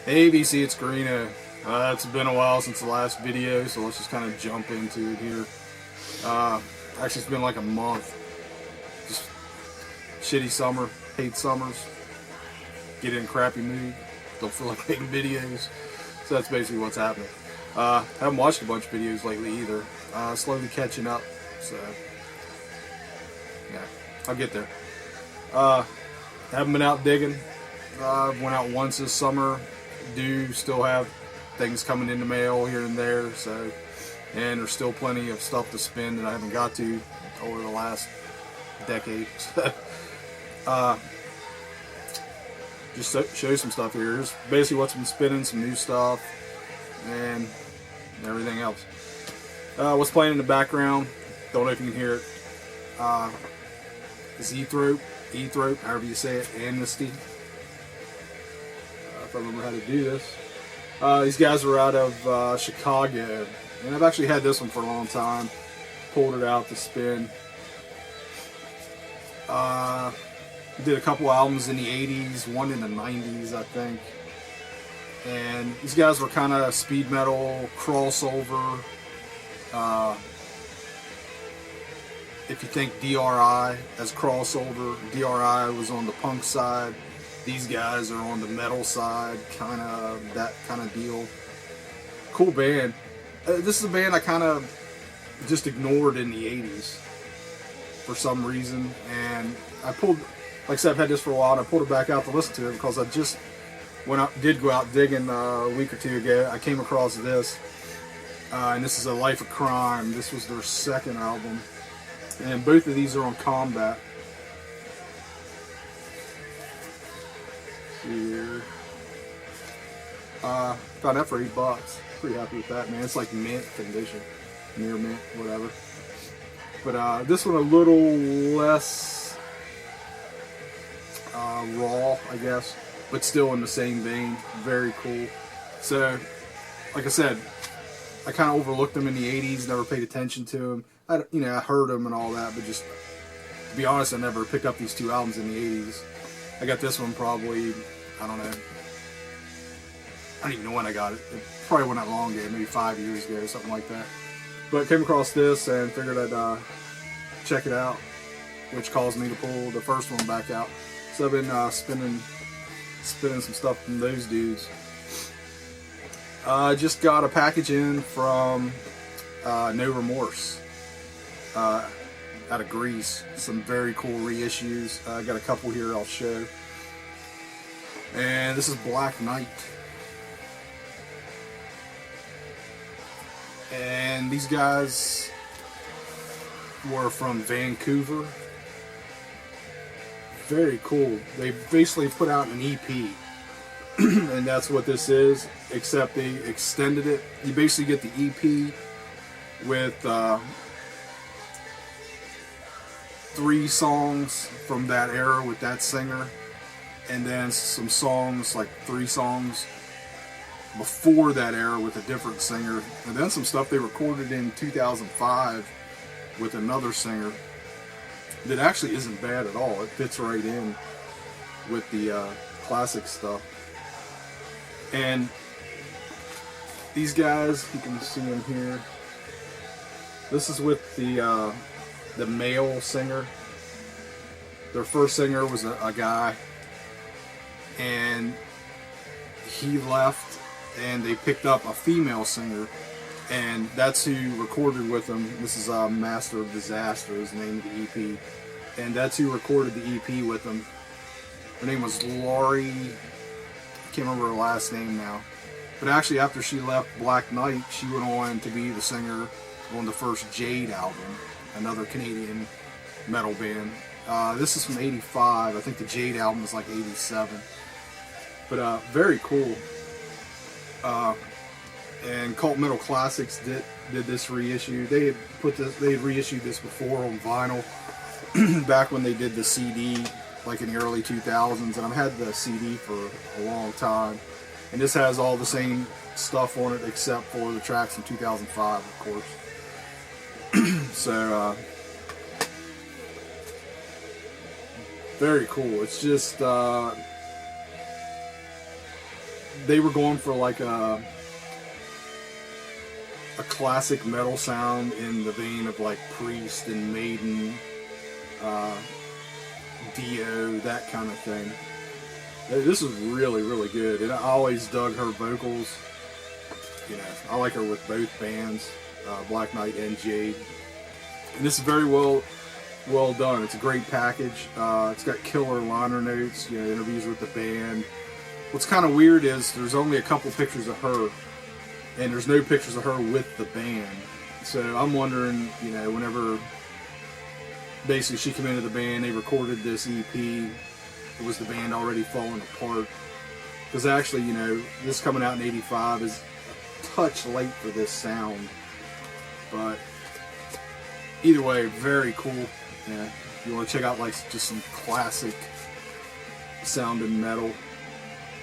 ACDC, it's Greeno. It's been a while since the last video, so let's just kind of jump into it here. Actually, it's been like a month. Just shitty summer, hate summers, get in a crappy mood, don't feel like making videos. So that's basically what's happening. Haven't watched a bunch of videos lately either. Slowly catching up, so yeah, I'll get there. Haven't been out digging. Went out once this summer. Do still have things coming in the mail here and there, so, and there's still plenty of stuff to spin that I haven't got to over the last decade. Just show some stuff here. Here's basically what's been spinning, some new stuff, and everything else. What's playing in the background, don't know if you can hear it, is E-throat, however you say it, Amnesty. If I remember how to do this. These guys are out of Chicago, and I've actually had this one for a long time. Pulled it out to spin. Did a couple albums in the 80s, one in the 90s, I think. And these guys were kind of speed metal, crossover. If you think DRI as crossover, DRI was on the punk side. These guys are on the metal side, kind of that kind of deal. Cool band. This is a band I kind of just ignored in the 80s for some reason, and I pulled, like I said, I've had this for a while, and I pulled it back out to listen to it because I just, when I did go out digging a week or two ago, I came across this, and this is A Life of Crime. This was their second album, and both of these are on Combat. Here. Found that for $8. Pretty happy with that, man. It's like mint condition, near mint, whatever. But this one a little less raw, I guess, but still in the same vein. Very cool. So, like I said, I kind of overlooked them in the 80s, never paid attention to them. I heard them and all that, but just to be honest, I never picked up these two albums in the 80s. I got this one probably, I don't know, I don't even know when I got it. It probably wasn't that long ago, maybe 5 years ago, something like that. But came across this and figured I'd check it out, which caused me to pull the first one back out. So I've been spinning some stuff from those dudes. I just got a package in from No Remorse. Out of Greece. Some very cool reissues. I got a couple here I'll show. And this is Black Knight. And these guys were from Vancouver. Very cool. They basically put out an EP. And that's what this is, except they extended it. You basically get the EP with 3 songs from that era with that singer, and then some songs, like 3 songs before that era with a different singer, and then some stuff they recorded in 2005 with another singer that actually isn't bad at all. It fits right in with the classic stuff. And these guys, you can see them here. This is with the male singer. Their first singer was a guy, and he left, and they picked up a female singer, and that's who recorded with them. This is Master of Disaster is the name of the EP, and that's who recorded the EP with them. Her name was Laurie. I can't remember her last name now, but actually after she left Black Knight, she went on to be the singer on the first Jade album, another Canadian metal band. This is from '85. I think the Jade album was like '87. But very cool. And Cult Metal Classics did this reissue. They had reissued this before on vinyl back when they did the CD, like in the early 2000s. And I've had the CD for a long time. And this has all the same stuff on it except for the tracks from 2005, of course. So very cool. It's just they were going for like a classic metal sound in the vein of like Priest and Maiden, Dio, that kind of thing. This is really, really good, and I always dug her vocals. You know, I like her with both bands, Black Knight and Jade. And this is very well done. It's a great package. It's got killer liner notes, you know, interviews with the band. What's kind of weird is there's only a couple pictures of her, and there's no pictures of her with the band. So I'm wondering, you know, whenever basically she came into the band, they recorded this EP, was the band already falling apart? Because actually, you know, this coming out in '85 is a touch late for this sound. But either way, very cool. Yeah, if you want to check out like just some classic sounding metal,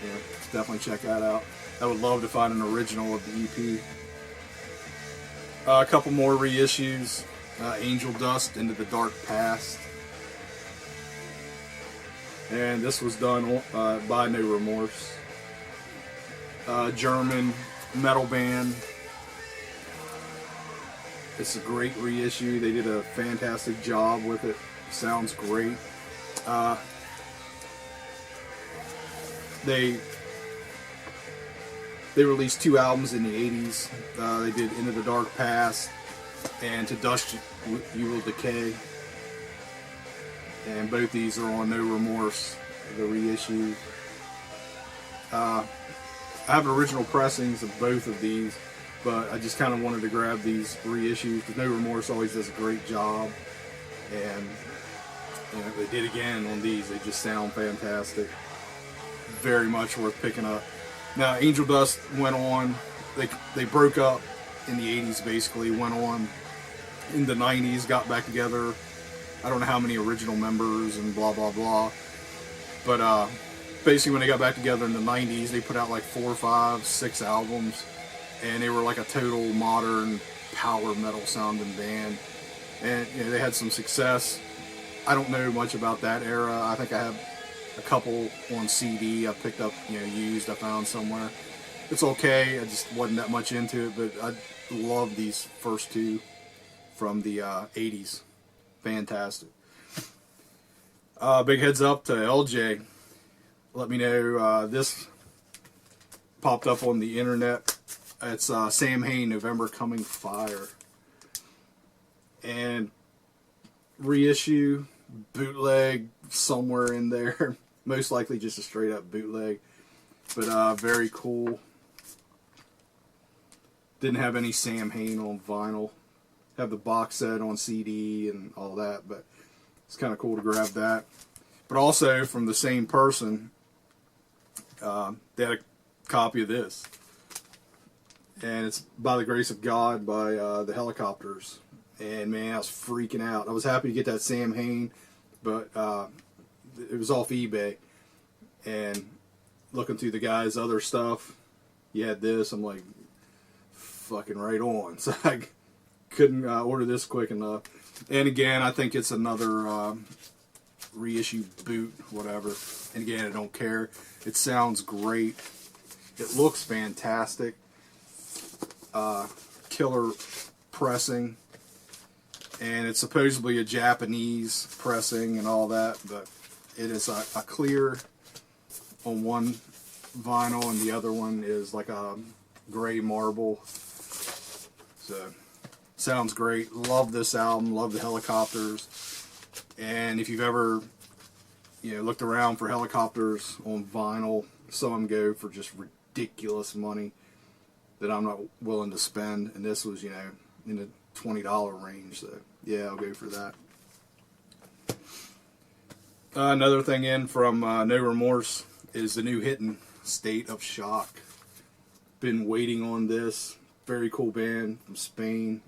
yeah, definitely check that out. I would love to find an original of the EP. A couple more reissues. Angel Dust, Into the Dark Past. And this was done by No Remorse. German metal band. It's a great reissue. They did a fantastic job with it. Sounds great. They released 2 albums in the 80s. They did Into the Dark Past and To Dust You Will Decay. And both these are on No Remorse, the reissue. I have original pressings of both of these, but I just kind of wanted to grab these reissues because No Remorse always does a great job. And you know, they did again on these. They just sound fantastic. Very much worth picking up. Now, Angel Dust went on, they broke up in the 80s basically, went on in the 90s, got back together. I don't know how many original members and blah, blah, blah. But basically when they got back together in the 90s, they put out like 4, 5, 6 albums. And they were like a total modern power metal sounding band. And you know, they had some success. I don't know much about that era. I think I have a couple on CD I picked up, you know, used, I found somewhere. It's okay, I just wasn't that much into it, but I love these first 2 from the 80s. Fantastic. Big heads up to LJ. Let me know, this popped up on the internet. It's Sam Hain, November Coming Fire. And reissue, bootleg, somewhere in there. Most likely just a straight up bootleg. But very cool. Didn't have any Sam Hain on vinyl. Have the box set on CD and all that, but it's kind of cool to grab that. But also from the same person, they had a copy of this. And it's By the Grace of God by the Helicopters. And man, I was freaking out. I was happy to get that Sam Hain, but it was off eBay. And looking through the guy's other stuff, he had this. I'm like, fucking right on. So I couldn't order this quick enough. And again, I think it's another reissue boot, whatever. And again, I don't care. It sounds great. It looks fantastic. Killer pressing. And it's supposedly a Japanese pressing and all that, but it is a clear on one vinyl, and the other one is like a gray marble. So, sounds great. Love this album. Love the Helicopters. And if you've ever, you know, looked around for Helicopters on vinyl, some of them go for just ridiculous money that I'm not willing to spend. And this was, you know, in the $20 range. So, yeah, I'll go for that. Another thing in from No Remorse is the new Hitting, State of Shock. Been waiting on this. Very cool band from Spain.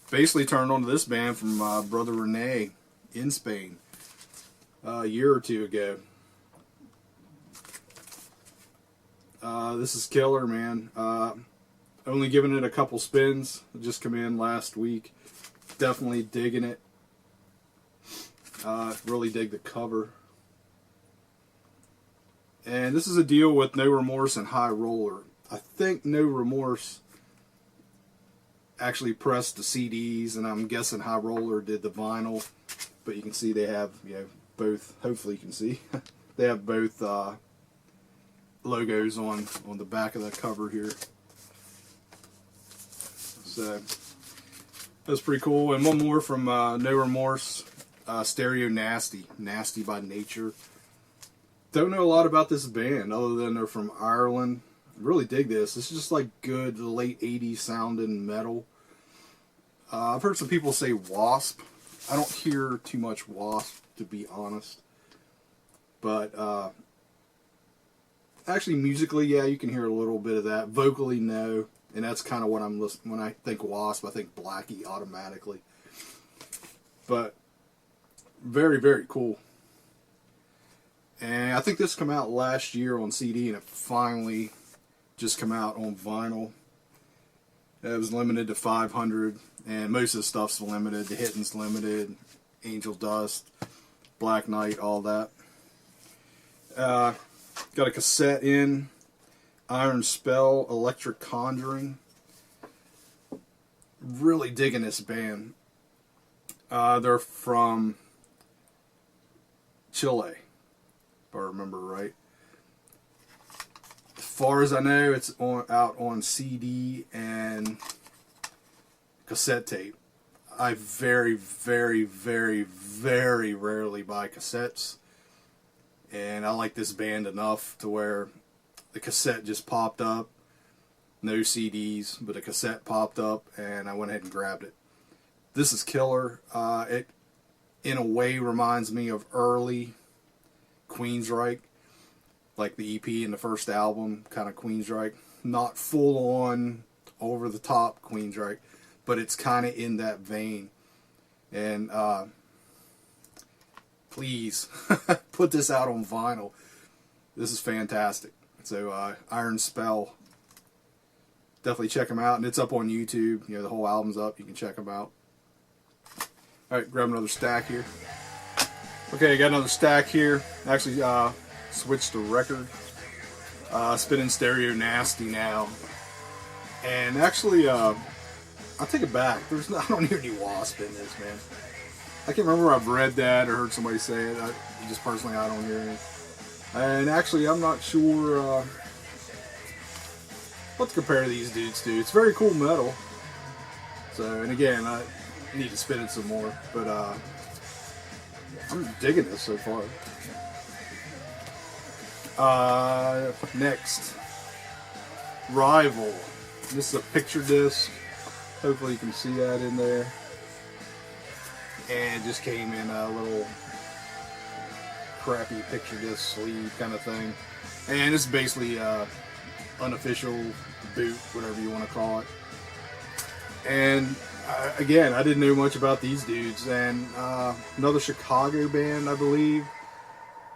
Basically turned on to this band from Brother Rene in Spain a year or 2 ago. This is killer, man. Only giving it a couple spins. Just come in last week. Definitely digging it. Really dig the cover. And this is a deal with No Remorse and High Roller. I think No Remorse actually pressed the CDs, and I'm guessing High Roller did the vinyl. But you can see they have, you know, both. Hopefully you can see they have both logos on the back of the cover here. So that's pretty cool. And one more from No Remorse Stereo, Nasty by Nature. Don't know a lot about this band other than they're from Ireland. Really dig this. This is just like good late 80s sounding metal. I've heard some people say Wasp. I don't hear too much Wasp, to be honest. But actually musically, yeah, you can hear a little bit of that. Vocally, no. And that's kind of what I'm listening. When I think Wasp, I think Blackie automatically. But very, very cool. And I think this came out last year on CD, and it finally just came out on vinyl. It was limited to 500, and most of the stuff's limited. The Hitting's limited, Angel Dust, Black Knight, all that. Got a cassette in, Iron Spell, Electric Conjuring. Really digging this band. They're from Chile, if I remember right. As far as I know, it's out on CD and cassette tape. I very, very, very, very rarely buy cassettes. And I like this band enough to where the cassette just popped up. No CDs, but a cassette popped up, and I went ahead and grabbed it. This is killer. It, in a way, reminds me of early Queensryche, like the EP in the first album, kind of Queensryche. Not full-on, over-the-top Queensryche, but it's kind of in that vein. And please put this out on vinyl. This is fantastic. So Iron Spell, definitely check them out, and it's up on YouTube. You know, the whole album's up. You can check them out. All right, grab another stack here. Okay, I got another stack here. Actually, switched to record. Spinning Stereo Nasty now. And actually, I'll take it back. I don't hear any Wasp in this, man. I can't remember if I've read that or heard somebody say it. Just personally, I don't hear it. And actually, I'm not sure what to compare these dudes to. It's very cool metal. So, and again, I need to spin it some more. But I'm digging this so far. Next, Rival. This is a picture disc. Hopefully you can see that in there. And it just came in a little crappy picture disc sleeve kind of thing. And it's basically unofficial boot, whatever you want to call it. And again, I didn't know much about these dudes. And another Chicago band, I believe.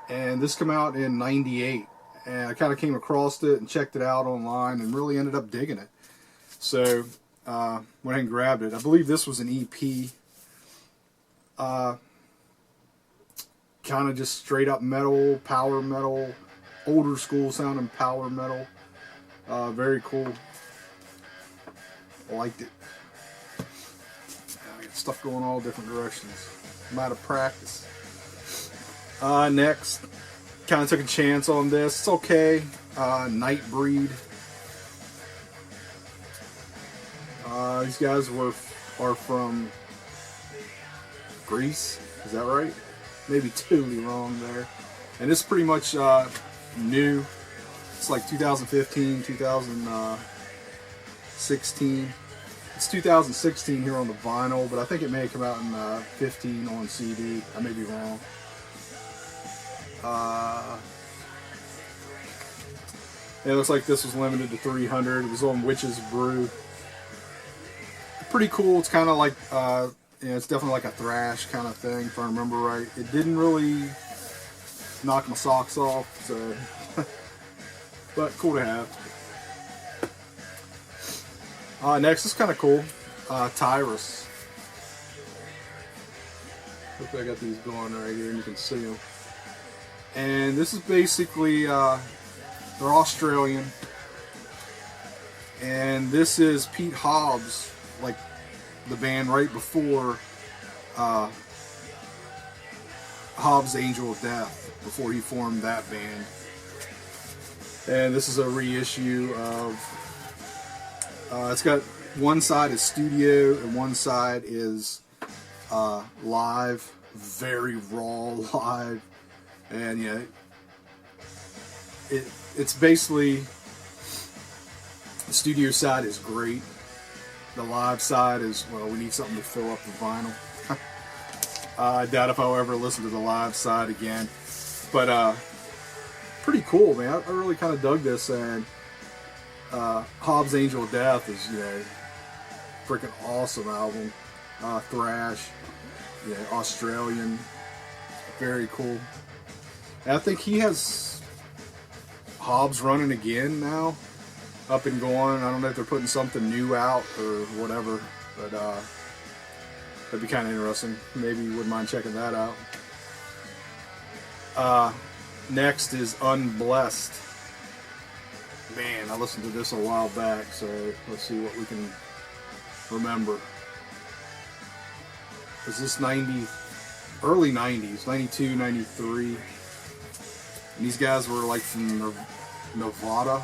And this came out in '98. And I kind of came across it and checked it out online and really ended up digging it. So went ahead and grabbed it. I believe this was an EP. Kind of just straight up metal, power metal, older school sounding power metal. Very cool. I liked it. I got stuff going all different directions. I'm out of practice. Next, kind of took a chance on this. It's okay. Nightbreed. These guys are from Greece. Is that right? Maybe totally wrong there. And it's pretty much new. It's like 2015, 2016. It's 2016 here on the vinyl, but I think it may come out in 15 on CD. I may be wrong. It looks like this was limited to 300. It was on Witch's Brew. Pretty cool. It's kind of like, yeah, it's definitely like a thrash kind of thing, if I remember right. It didn't really knock my socks off, so but cool to have. Next is kind of cool. Tyrus. Hopefully I got these going right here and you can see them. And this is basically, they're Australian. And this is Pete Hobbs, like the band right before Hobbs Angel of Death, before he formed that band. And this is a reissue of, it's got one side is studio and one side is live, very raw live. And yeah, it's basically, the studio side is great. The live side is, well, we need something to fill up the vinyl. I doubt if I'll ever listen to the live side again. But pretty cool, man. I really kind of dug this. And Hobbs Angel of Death is, you know, freaking awesome album. Thrash, yeah, Australian, very cool. And I think he has Hobbs running again now, up and going. I don't know if they're putting something new out or whatever, but that'd be kind of interesting. Maybe you wouldn't mind checking that out. Next is Unblessed. Man, I listened to this a while back, so let's see what we can remember. Is this early 90s, 92, 93. And these guys were like from Nevada.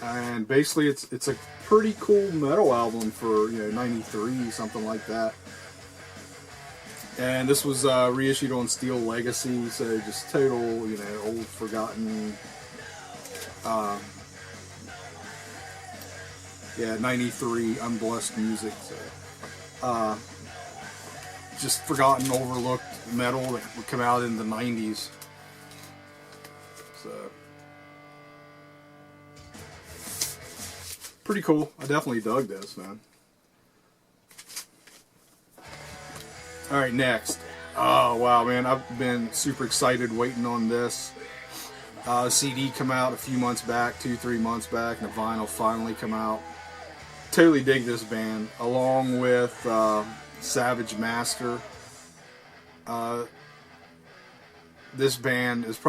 And basically it's a pretty cool metal album for, you know, 93, something like that. And this was reissued on Steel Legacy, so just total, you know, old forgotten, yeah, 93 Unblessed music. So, just forgotten, overlooked metal that would come out in the 90s. So, pretty cool. I definitely dug this, man. Alright, next. Oh, wow, man. I've been super excited waiting on this. CD come out a few months back, 2-3 months back, and the vinyl finally come out. Totally dig this band, along with Savage Master. This band is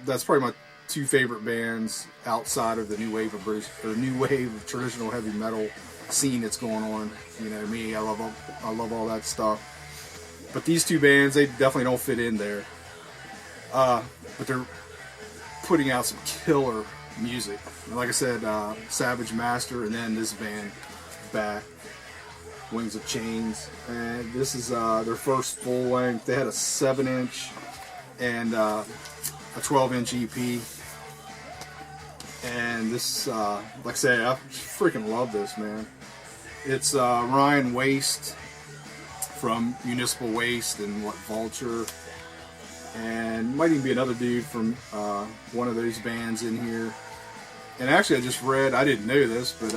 that's probably my two favorite bands outside of the new wave of traditional heavy metal scene that's going on. You know me, I love all that stuff. But these two bands, they definitely don't fit in there. But they're putting out some killer music. And like I said, Savage Master, and then this band back, Wings of Chains. And this is their first full length. They had a 7-inch and a 12-inch EP. And this, like I say, I freaking love this, man. It's Ryan Waste from Municipal Waste and Vulture, and might even be another dude from one of those bands in here. And actually, I just read, I didn't know this, but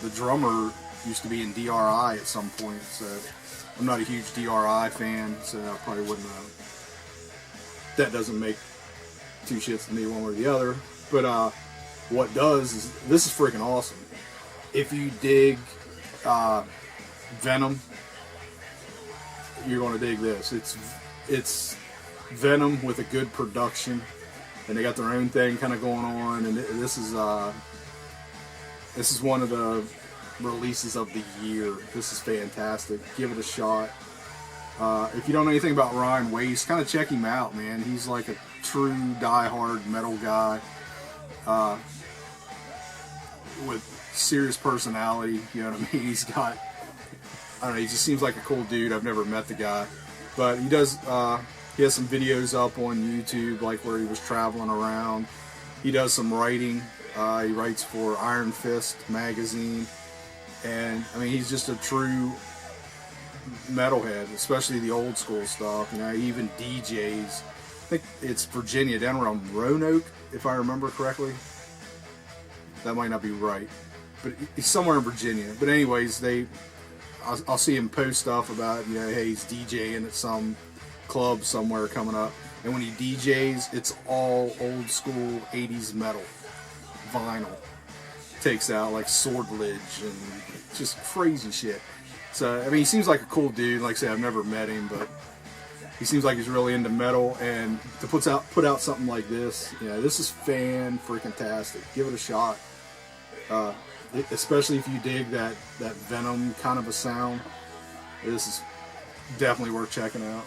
the drummer used to be in DRI at some point. So I'm not a huge DRI fan, so I probably wouldn't. That doesn't make two shits to me one way or the other. But what does is, this is freaking awesome. If you dig Venom, you're going to dig this. It's Venom with a good production, and they got their own thing kind of going on. And this is one of the releases of the year. This is fantastic. Give it a shot. If you don't know anything about Ryan Waste, kind of check him out, man. He's like a true die-hard metal guy with serious personality. You know what I mean? He's got, I don't know, he just seems like a cool dude. I've never met the guy, but he does. He has some videos up on YouTube, like where he was traveling around. He does some writing. He writes for Iron Fist magazine, and I mean, he's just a true metalhead, especially the old school stuff. You know, he even DJs. I think it's Virginia, down around Roanoke, if I remember correctly. That might not be right, but he's somewhere in Virginia. But anyways, I'll see him post stuff about, you know, hey, he's DJing at some club somewhere coming up, and when he DJs, it's all old school 80s metal vinyl. Takes out like Swordledge and just crazy shit. So I mean, he seems like a cool dude. Like I said, I've never met him, but He seems like he's really into metal, and to put out something like this, this is fan-freaking-tastic. Give it a shot. Especially if you dig that Venom kind of a sound. This is definitely worth checking out.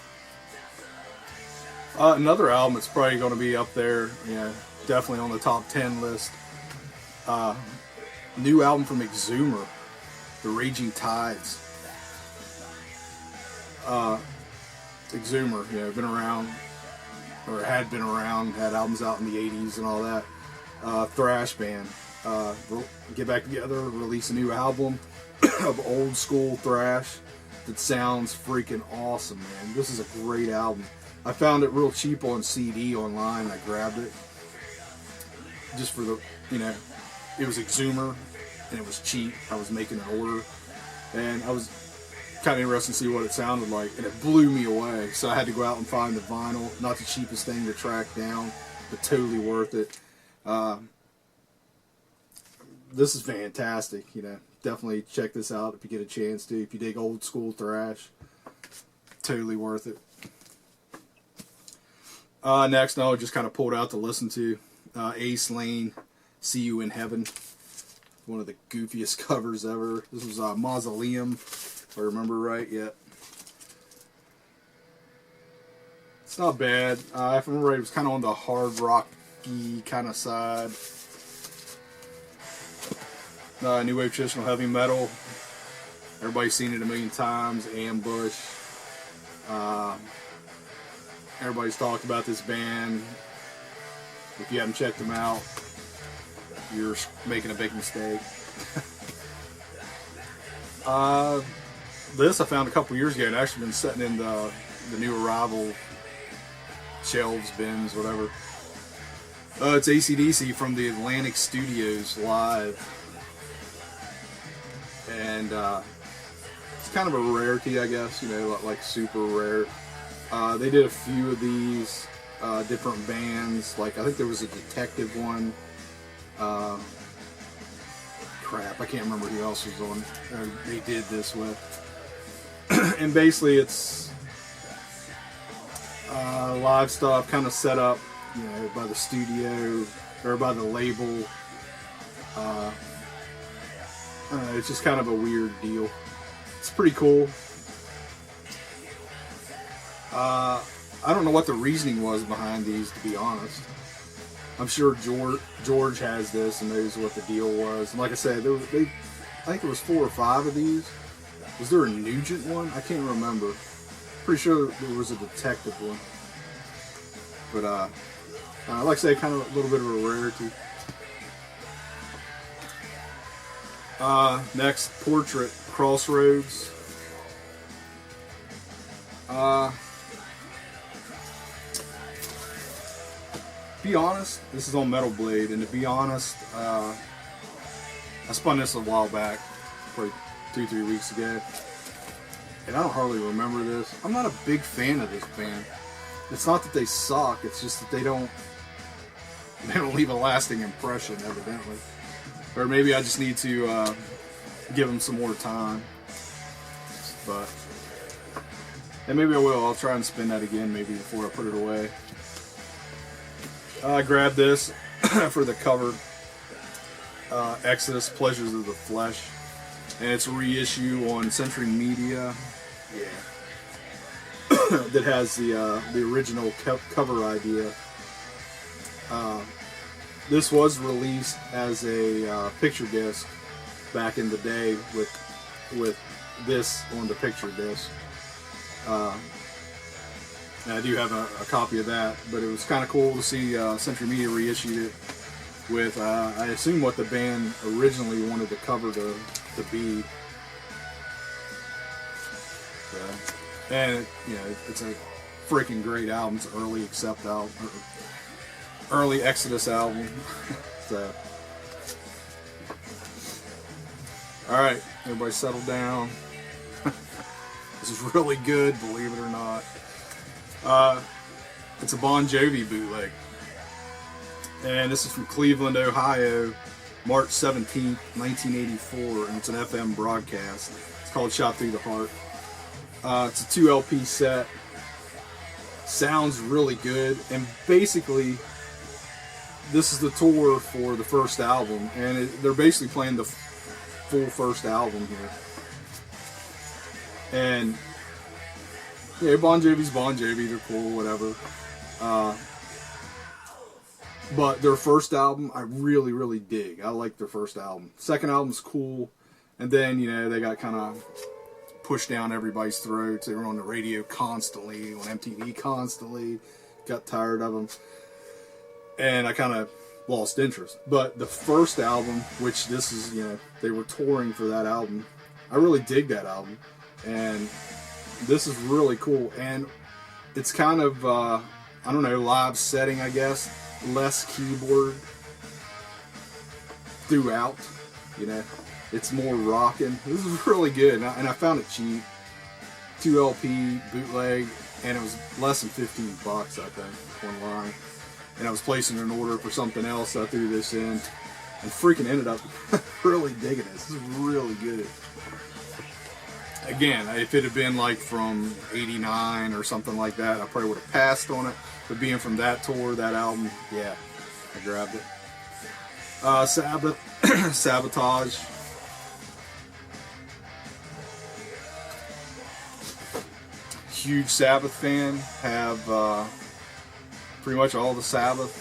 Another album that's probably going to be up there, definitely on the top 10 list. New album from Exhume, The Raging Tides. Exhume, been around, or had been around, had albums out in the 80s and all that. Thrash band. Get back together, release a new album of old school thrash that sounds freaking awesome, man. This is a great album. I found it real cheap on CD online. I grabbed it just for the, it was Exhume and it was cheap. I was making an order and I was kind of interested to see what it sounded like, and it blew me away. So I had to go out and find the vinyl. Not the cheapest thing to track down, but totally worth it. This is fantastic. Definitely check this out if you get a chance to. If you dig old school thrash, totally worth it. Next, I just kind of pulled out to listen to Ace Lane, See You in Heaven. One of the goofiest covers ever. This was Mausoleum, if I remember right. Yeah. It's not bad. If I remember right, it was kind of on the hard rocky kind of side. New wave traditional heavy metal. Everybody's seen it a million times. Ambush. Everybody's talked about this band. If you haven't checked them out, you're making a big mistake. This I found a couple years ago, and actually been sitting in the new arrival shelves, bins, whatever. It's ACDC from the Atlantic Studios live. And it's kind of a rarity, I guess, like super rare. They did a few of these different bands. Like, I think there was a detective one. Crap, I can't remember who else was on. They did this with. And basically, it's live stuff, kind of set up, by the studio or by the label. It's just kind of a weird deal. It's pretty cool. I don't know what the reasoning was behind these, to be honest. I'm sure George has this and knows what the deal was. And like I said, I think there was 4 or 5 of these. Was there a Nugent one? I can't remember. Pretty sure there was a detective one. But like I say, kind of a little bit of a rarity. Next, Portrait, Crossroads. Be honest, this is on Metal Blade, and to be honest, I spun this a while back, probably 2-3 weeks ago, and I don't hardly remember this. I'm not a big fan of this band. It's not that they suck, it's just that they don't leave a lasting impression, evidently. Or maybe I just need to give them some more time. And maybe I will. I'll try and spin that again maybe before I put it away. I grabbed this for the cover. Exodus, Pleasures of the Flesh. And it's a reissue on Century Media. Yeah. That has the original cover idea. This was released as a picture disc back in the day with this on the picture disc. And I do have a copy of that, but it was kind of cool to see Century Media reissued it with, I assume, what the band originally wanted the cover to be. And it's a freaking great album. It's an early Accept album. Early Exodus album. So, alright, everybody settle down. This is really good, believe it or not. It's a Bon Jovi bootleg. And this is from Cleveland, Ohio, March 17th, 1984, and it's an FM broadcast. It's called Shot Through the Heart. It's a 2 LP set. sounds really good. And basically, this is the tour for the first album, and they're basically playing the full first album here. And yeah, Bon Jovi's Bon Jovi, they're cool, whatever. But their first album, I really, really dig. I like their first album. Second album's cool, and then, you know, they got kind of pushed down everybody's throats. They were on the radio constantly, on MTV constantly. Got tired of them, and I kind of lost interest. But the first album, which this is, you know, they were touring for that album. I really dig that album, and this is really cool. And it's kind of, I don't know, live setting, I guess. Less keyboard throughout, you know. It's more rocking. This is really good, and I found it cheap. 2 LP bootleg, and it was less than $15, I think, online. And I was placing an order for something else, so I threw this in, and freaking ended up really digging it. This is really good. Again, if it had been like from '89 or something like that, I probably would have passed on it. But being from that tour, that album, yeah, I grabbed it. Sabbath, Sabotage. Huge Sabbath fan. Have pretty much all the Sabbath.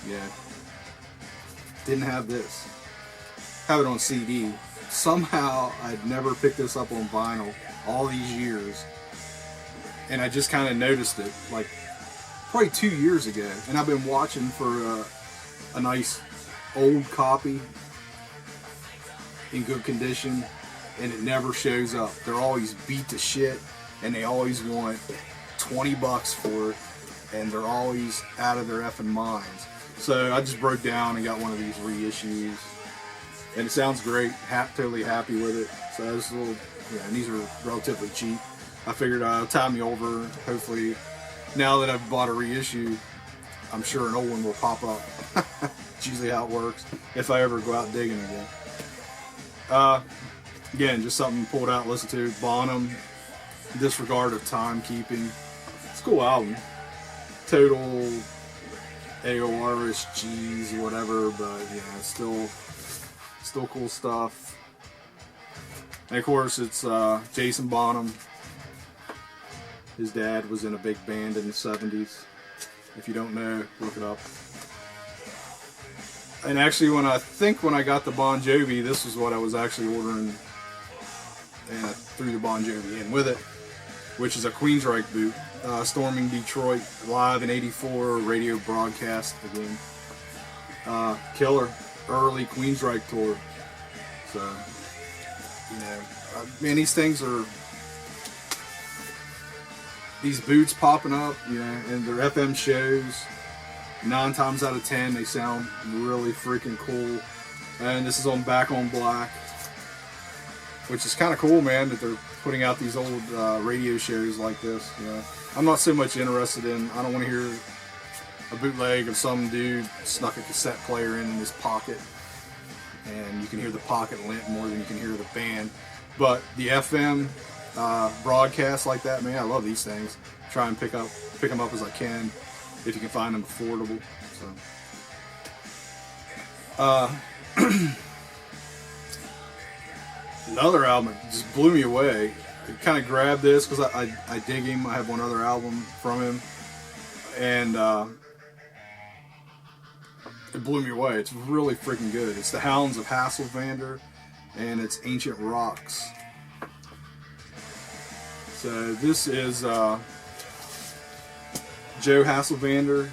Yeah. Didn't have this. Have it on CD. Somehow I'd never picked this up on vinyl all these years. And I just kind of noticed it like probably 2 years ago. And I've been watching for a nice old copy in good condition, and it never shows up. They're always beat to shit, and they always want $20 for it, and they're always out of their effing minds. So I just broke down and got one of these reissues, and it sounds great. Totally happy with it. So this little, yeah, and these are relatively cheap. I figured tie me over. Hopefully, now that I've bought a reissue, I'm sure an old one will pop up. It's usually how it works if I ever go out digging again. Again, just something pulled out, listened to. Bonham, Disregard of Timekeeping. It's a cool album. Total AOR-ish cheese, whatever, but yeah, still cool stuff. And of course, it's Jason Bonham. His dad was in a big band in the 70s. If you don't know, look it up. And actually, when I got the Bon Jovi, this was what I was actually ordering, and I threw the Bon Jovi in with it, which is a Queensryche boot. Storming Detroit, live in '84, radio broadcast again. Killer, early Queensryche tour. So, you know, man, these things are, these boots popping up, you know, and their FM shows, 9 times out of 10, they sound really freaking cool. And this is on Back on Black, which is kind of cool, man, that they're putting out these old radio shows like this. You know, I'm not so much interested in, I don't want to hear a bootleg of some dude snuck a cassette player in his pocket, and you can hear the pocket lint more than you can hear the band. But the FM broadcasts like that, man, I love these things. Try and pick them up as I can, if you can find them affordable. So, another album that just blew me away. I kind of grabbed this because I dig him. I have one other album from him, and it blew me away. It's really freaking good. It's the Hounds of Hasselvander, and it's Ancient Rocks. So this is Joe Hasselvander,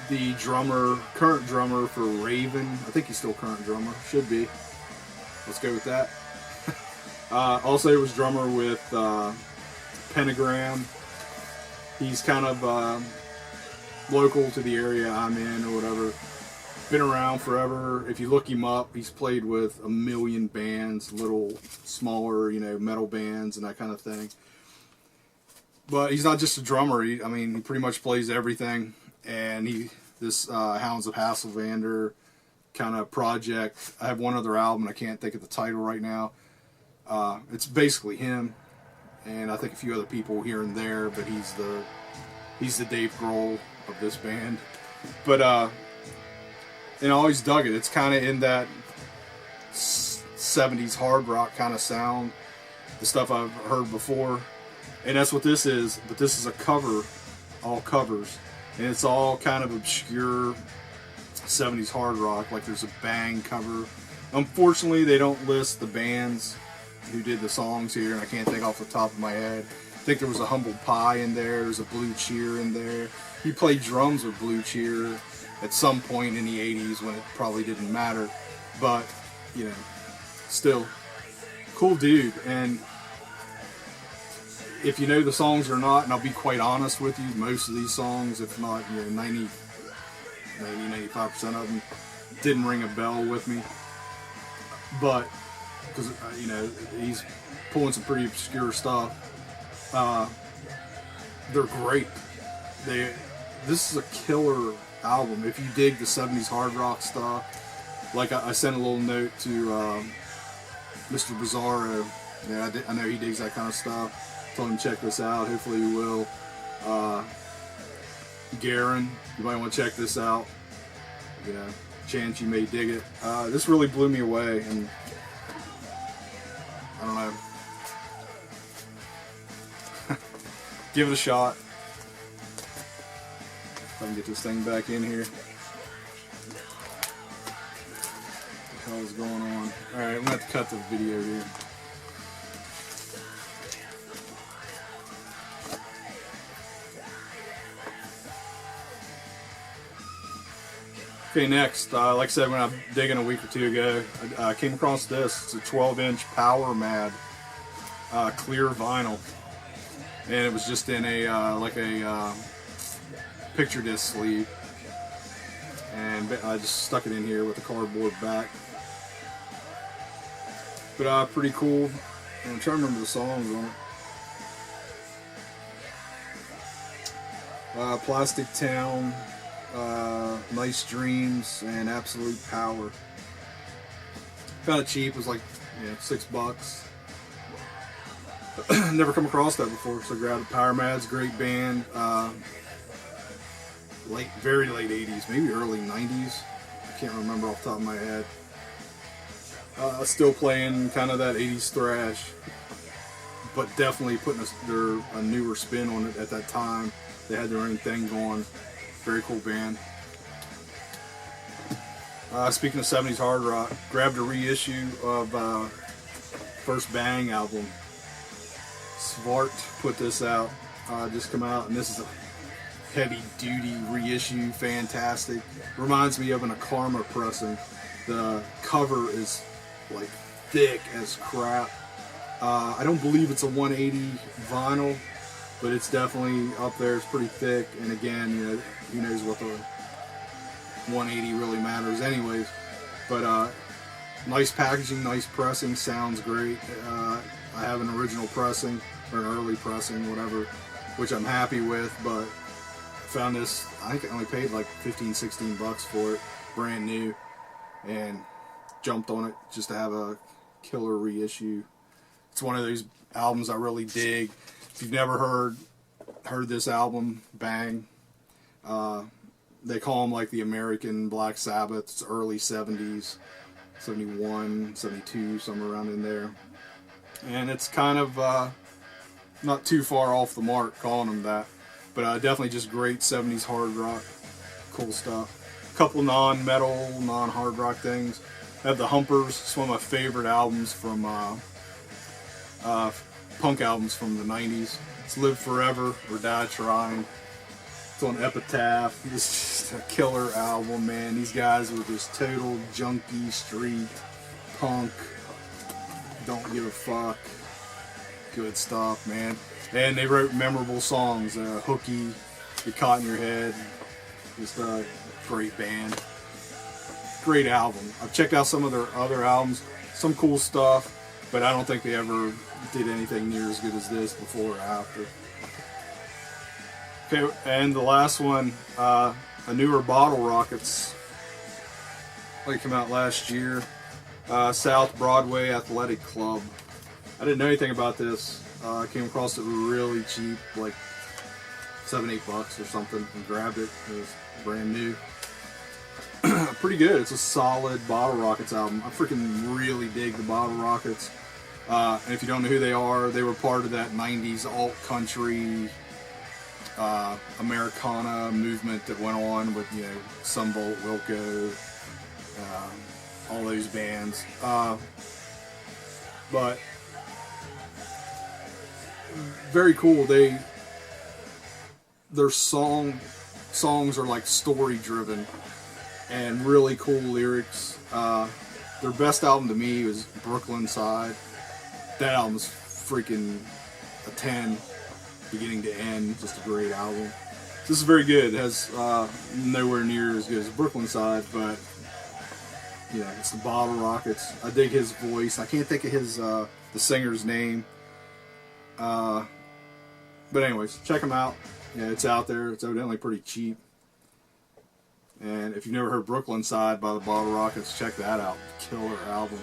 the current drummer for Raven. I think he's still current drummer. Should be. Let's go with that. Also, he was drummer with Pentagram. He's kind of local to the area I'm in or whatever. Been around forever. If you look him up, he's played with a million bands, little smaller, you know, metal bands and that kind of thing. But he's not just a drummer. He pretty much plays everything. And this Hounds of Hasselvander kind of project. I have one other album. I can't think of the title right now. It's basically him, and I think a few other people here and there, but he's the Dave Grohl of this band. But and I always dug it. It's kind of in that 70s hard rock kind of sound, the stuff I've heard before, and that's what this is. But this is a cover, all covers, and it's all kind of obscure 70s hard rock. Like there's a Bang cover. Unfortunately, they don't list the bands who did the songs here, and I can't think off the top of my head. I think there was a Humble Pie in there. There's a Blue Cheer in there. He played drums with Blue Cheer at some point in the 80s when it probably didn't matter, but you know, still cool dude. And if you know the songs or not, and I'll be quite honest with you, most of these songs, if not 95% of them, didn't ring a bell with me. But because he's pulling some pretty obscure stuff, they're great. This is a killer album. If you dig the 70s hard rock stuff, like I sent a little note to Mr. Bizarro. Yeah, I know he digs that kind of stuff. Told him to check this out. Hopefully he will. Garen, you might want to check this out. Chance you may dig it. This really blew me away, and I don't know. Give it a shot. If I can get this thing back in here. What the hell is going on? Alright, I'm going to have to cut the video here. Okay, next, like I said when I'm digging a week or two ago, I came across this. It's a 12-inch Power Mad clear vinyl. And it was just in a picture disc sleeve, and I just stuck it in here with a cardboard back. But pretty cool. I'm trying to remember the songs on it. Plastic Town, Nice Dreams, and Absolute Power. Kind of cheap. It was like $6. Never come across that before, so I grabbed it. Power Mad's great band. Very late 80s, maybe early 90s. I can't remember off the top of my head. Still playing kind of that 80s thrash, but definitely putting a newer spin on it at that time. They had their own thing going. Very cool band. Speaking of 70s hard rock, grabbed a reissue of first Bang album. Svart put this out, just come out, and this is a heavy duty reissue, fantastic. Reminds me of an Karma pressing. The cover is like thick as crap. I don't believe it's a 180 vinyl, but it's definitely up there. It's pretty thick, and again, who knows what the 180 really matters anyways. But nice packaging, nice pressing, sounds great. I have an original pressing, or an early pressing, whatever, which I'm happy with, but I found this, I think I only paid like $15-16 for it, brand new, and jumped on it just to have a killer reissue. It's one of those albums I really dig. If you've never heard this album, Bang, they call them like the American Black Sabbath. It's early 70s, 71, 72, somewhere around in there. And it's kind of not too far off the mark calling them that, but definitely just great 70s hard rock, cool stuff. A couple non-metal, non-hard rock things. I have the Humpers. It's one of my favorite albums from punk albums from the 90s. It's Live Forever or Die Trying. It's on Epitaph. This is just a killer album, man. These guys were just total junkie, street, punk, don't give a fuck. Good stuff, man. And they wrote memorable songs. Hooky, Get Caught in Your Head. Just a great band. Great album. I've checked out some of their other albums. Some cool stuff, but I don't think they ever did anything near as good as this before or after. Okay, and the last one, a newer Bottle Rockets. They came out last year. South Broadway Athletic Club. I didn't know anything about this. I came across it really cheap, like $7-8 or something, and grabbed it. It was brand new. Pretty good. It's a solid Bottle Rockets album. I freaking really dig the Bottle Rockets. And if you don't know who they are, they were part of that 90s alt country Americana movement that went on with, you know, Sunvolt, Wilco, all those bands. But very cool. Their songs are like story driven and really cool lyrics. Their best album to me was Brooklyn Side. That album's freaking a 10, beginning to end. Just a great album. This is very good. It has nowhere near as good as Brooklyn Side, but you know, it's the Bottle Rockets. I dig his voice. I can't think of his the singer's name. But anyways, check him out. Yeah, it's out there. It's evidently pretty cheap. And if you've never heard Brooklyn Side by the Bottle Rockets, check that out. Killer album.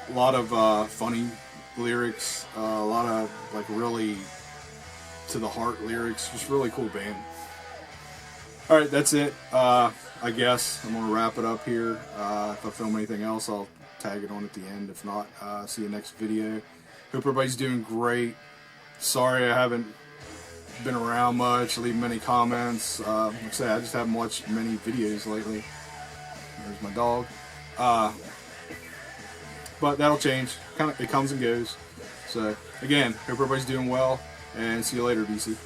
A lot of funny lyrics. A lot of like really to the heart lyrics. Just really cool band. Alright, that's it. I guess I'm going to wrap it up here. If I film anything else, I'll tag it on at the end. If not, see you next video. Hope everybody's doing great. Sorry I haven't been around much, leaving many comments. Like I say, I just haven't watched many videos lately. There's my dog. But that'll change. It comes and goes. So, again, hope everybody's doing well, and see you later, DC.